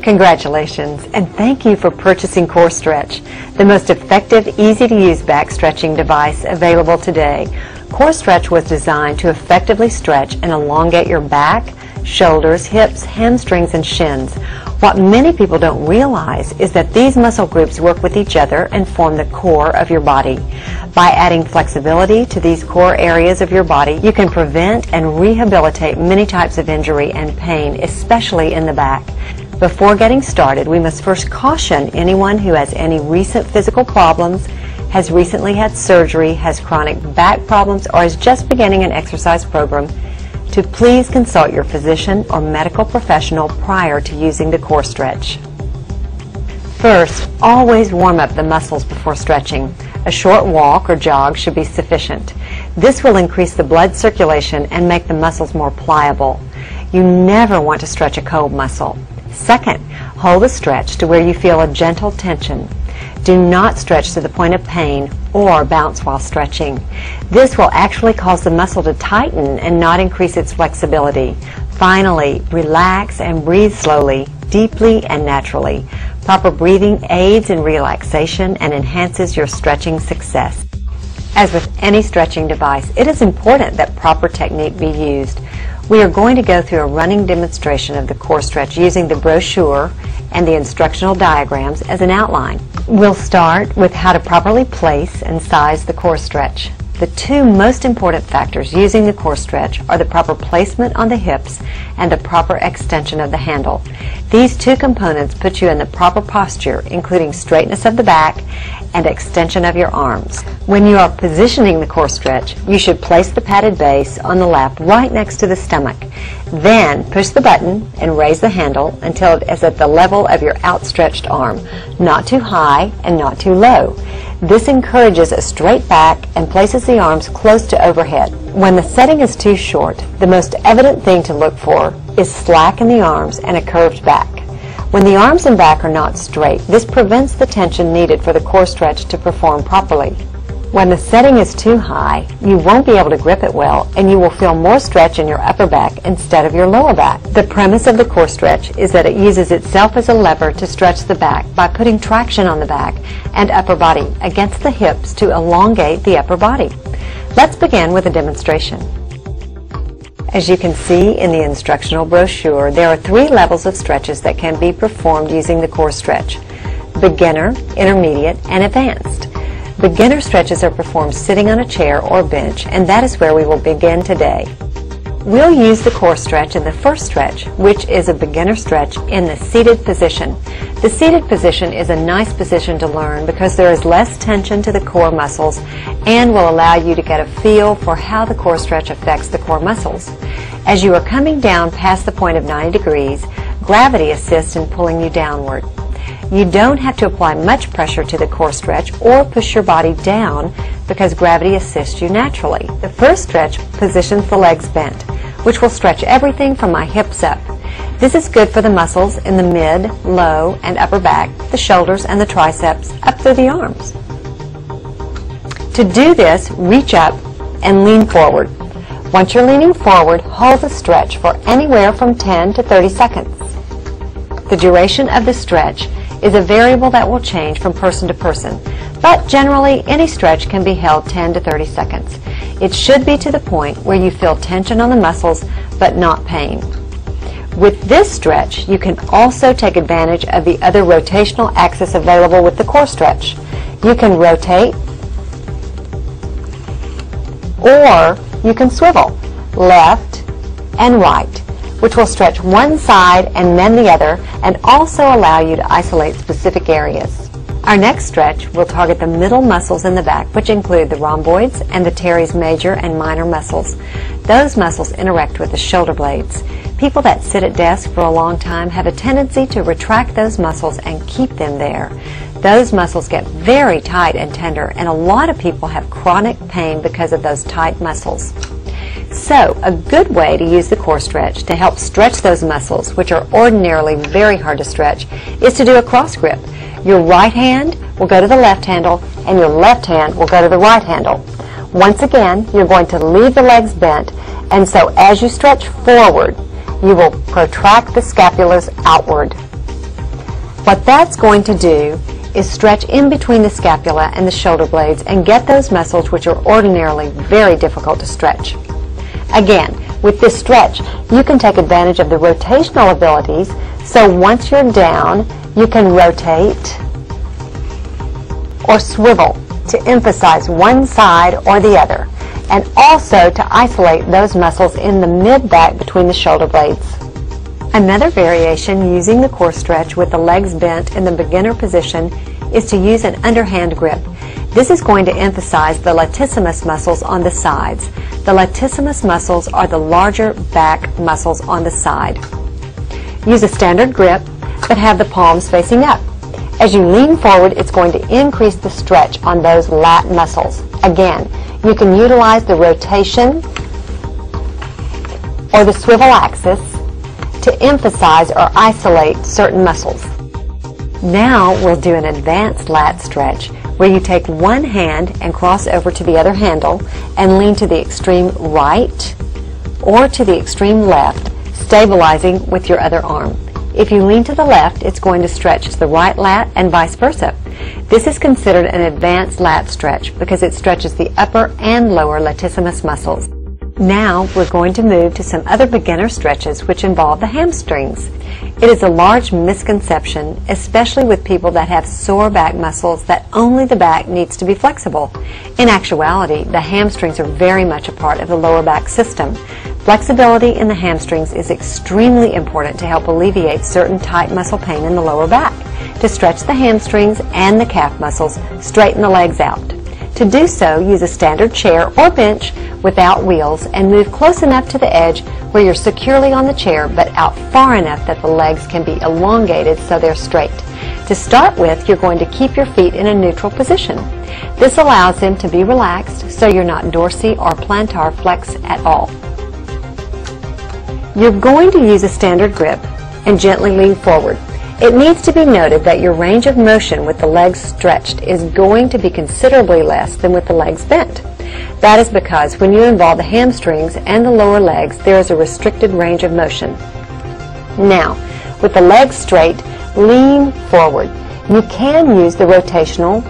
Congratulations, and thank you for purchasing Core Stretch, the most effective, easy-to-use back stretching device available today. Core Stretch was designed to effectively stretch and elongate your back, shoulders, hips, hamstrings, and shins. What many people don't realize is that these muscle groups work with each other and form the core of your body. By adding flexibility to these core areas of your body, you can prevent and rehabilitate many types of injury and pain, especially in the back. Before getting started, we must first caution anyone who has any recent physical problems, has recently had surgery, has chronic back problems, or is just beginning an exercise program to please consult your physician or medical professional prior to using the Core Stretch. First, always warm up the muscles before stretching. A short walk or jog should be sufficient. This will increase the blood circulation and make the muscles more pliable. You never want to stretch a cold muscle. Second, hold the stretch to where you feel a gentle tension. Do not stretch to the point of pain or bounce while stretching. This will actually cause the muscle to tighten and not increase its flexibility. Finally, relax and breathe slowly, deeply, and naturally. Proper breathing aids in relaxation and enhances your stretching success. As with any stretching device, it is important that proper technique be used. We are going to go through a running demonstration of the Core Stretch using the brochure and the instructional diagrams as an outline. We'll start with how to properly place and size the Core Stretch. The two most important factors using the Core Stretch are the proper placement on the hips and the proper extension of the handle. These two components put you in the proper posture, including straightness of the back and extension of your arms. When you are positioning the Core Stretch, you should place the padded base on the lap right next to the stomach. Then push the button and raise the handle until it is at the level of your outstretched arm, not too high and not too low. This encourages a straight back and places the arms close to overhead. When the setting is too short, the most evident thing to look for is slack in the arms and a curved back. When the arms and back are not straight, this prevents the tension needed for the Core Stretch to perform properly. When the setting is too high, you won't be able to grip it well, and you will feel more stretch in your upper back instead of your lower back. The premise of the Core Stretch is that it uses itself as a lever to stretch the back by putting traction on the back and upper body against the hips to elongate the upper body. Let's begin with a demonstration. As you can see in the instructional brochure, there are 3 levels of stretches that can be performed using the Core Stretch: beginner, intermediate, and advanced. Beginner stretches are performed sitting on a chair or bench, and that is where we will begin today. We'll use the Core Stretch in the first stretch, which is a beginner stretch in the seated position. The seated position is a nice position to learn because there is less tension to the core muscles and will allow you to get a feel for how the Core Stretch affects the core muscles. As you are coming down past the point of 90 degrees, gravity assists in pulling you downward. You don't have to apply much pressure to the Core Stretch or push your body down because gravity assists you naturally. The first stretch positions the legs bent, which will stretch everything from my hips up. This is good for the muscles in the mid, low, and upper back, the shoulders and the triceps, up through the arms. To do this, reach up and lean forward. Once you're leaning forward, hold the stretch for anywhere from 10 to 30 seconds. The duration of the stretch is a variable that will change from person to person, but generally any stretch can be held 10 to 30 seconds. It should be to the point where you feel tension on the muscles but not pain. With this stretch, you can also take advantage of the other rotational axis available with the Core Stretch. You can rotate or you can swivel left and right, which will stretch one side and then the other, and also allow you to isolate specific areas. Our next stretch will target the middle muscles in the back, which include the rhomboids and the teres major and minor muscles. Those muscles interact with the shoulder blades. People that sit at desks for a long time have a tendency to retract those muscles and keep them there. Those muscles get very tight and tender, and a lot of people have chronic pain because of those tight muscles. So, a good way to use the Core Stretch to help stretch those muscles, which are ordinarily very hard to stretch, is to do a cross grip. Your right hand will go to the left handle, and your left hand will go to the right handle. Once again, you're going to leave the legs bent, and so as you stretch forward, you will protract the scapulas outward. What that's going to do is stretch in between the scapula and the shoulder blades and get those muscles which are ordinarily very difficult to stretch. Again, with this stretch, you can take advantage of the rotational abilities, so once you're down, you can rotate or swivel to emphasize one side or the other, and also to isolate those muscles in the mid-back between the shoulder blades. Another variation using the core stretch with the legs bent in the beginner position is to use an underhand grip. This is going to emphasize the latissimus muscles on the sides. The latissimus muscles are the larger back muscles on the side. Use a standard grip, but have the palms facing up. As you lean forward, it's going to increase the stretch on those lat muscles. Again, you can utilize the rotation or the swivel axis to emphasize or isolate certain muscles. Now we'll do an advanced lat stretch where you take one hand and cross over to the other handle and lean to the extreme right or to the extreme left, stabilizing with your other arm. If you lean to the left, it's going to stretch to the right lat and vice versa. This is considered an advanced lat stretch because it stretches the upper and lower latissimus muscles. Now we're going to move to some other beginner stretches which involve the hamstrings. It is a large misconception, especially with people that have sore back muscles, that only the back needs to be flexible. In actuality, the hamstrings are very much a part of the lower back system. Flexibility in the hamstrings is extremely important to help alleviate certain tight muscle pain in the lower back. To stretch the hamstrings and the calf muscles, straighten the legs out. To do so, use a standard chair or bench without wheels and move close enough to the edge where you're securely on the chair, but out far enough that the legs can be elongated so they're straight. To start with, you're going to keep your feet in a neutral position. This allows them to be relaxed so you're not dorsi or plantar flex at all. You're going to use a standard grip and gently lean forward. It needs to be noted that your range of motion with the legs stretched is going to be considerably less than with the legs bent. That is because when you involve the hamstrings and the lower legs, there is a restricted range of motion. Now, with the legs straight, lean forward. You can use the rotational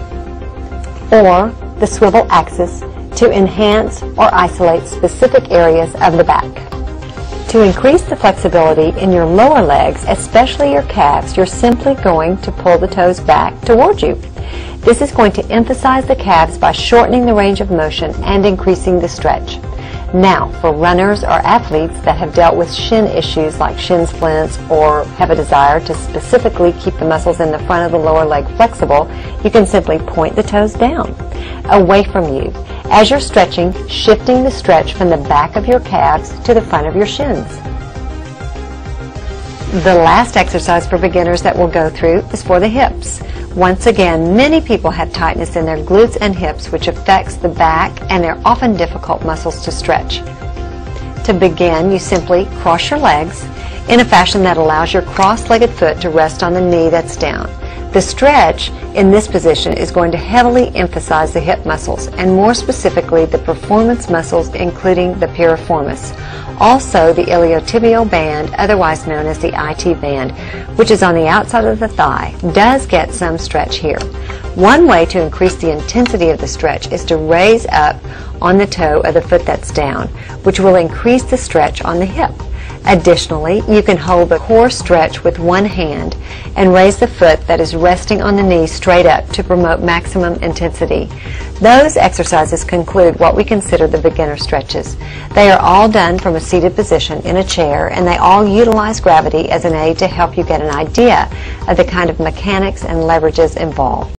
or the swivel axis to enhance or isolate specific areas of the back. To increase the flexibility in your lower legs, especially your calves, you're simply going to pull the toes back towards you. This is going to emphasize the calves by shortening the range of motion and increasing the stretch. Now, for runners or athletes that have dealt with shin issues like shin splints or have a desire to specifically keep the muscles in the front of the lower leg flexible, you can simply point the toes down, away from you, as you're stretching, shifting the stretch from the back of your calves to the front of your shins. The last exercise for beginners that we'll go through is for the hips. Once again, many people have tightness in their glutes and hips, which affects the back, and they're often difficult muscles to stretch. To begin, you simply cross your legs in a fashion that allows your cross-legged foot to rest on the knee that's down. The stretch in this position is going to heavily emphasize the hip muscles, and more specifically the performance muscles, including the piriformis. Also, the iliotibial band, otherwise known as the IT band, which is on the outside of the thigh, does get some stretch here. One way to increase the intensity of the stretch is to raise up on the toe of the foot that's down, which will increase the stretch on the hip. Additionally, you can hold the core stretch with one hand and raise the foot that is resting on the knee straight up to promote maximum intensity. Those exercises conclude what we consider the beginner stretches. They are all done from a seated position in a chair, and they all utilize gravity as an aid to help you get an idea of the kind of mechanics and leverages involved.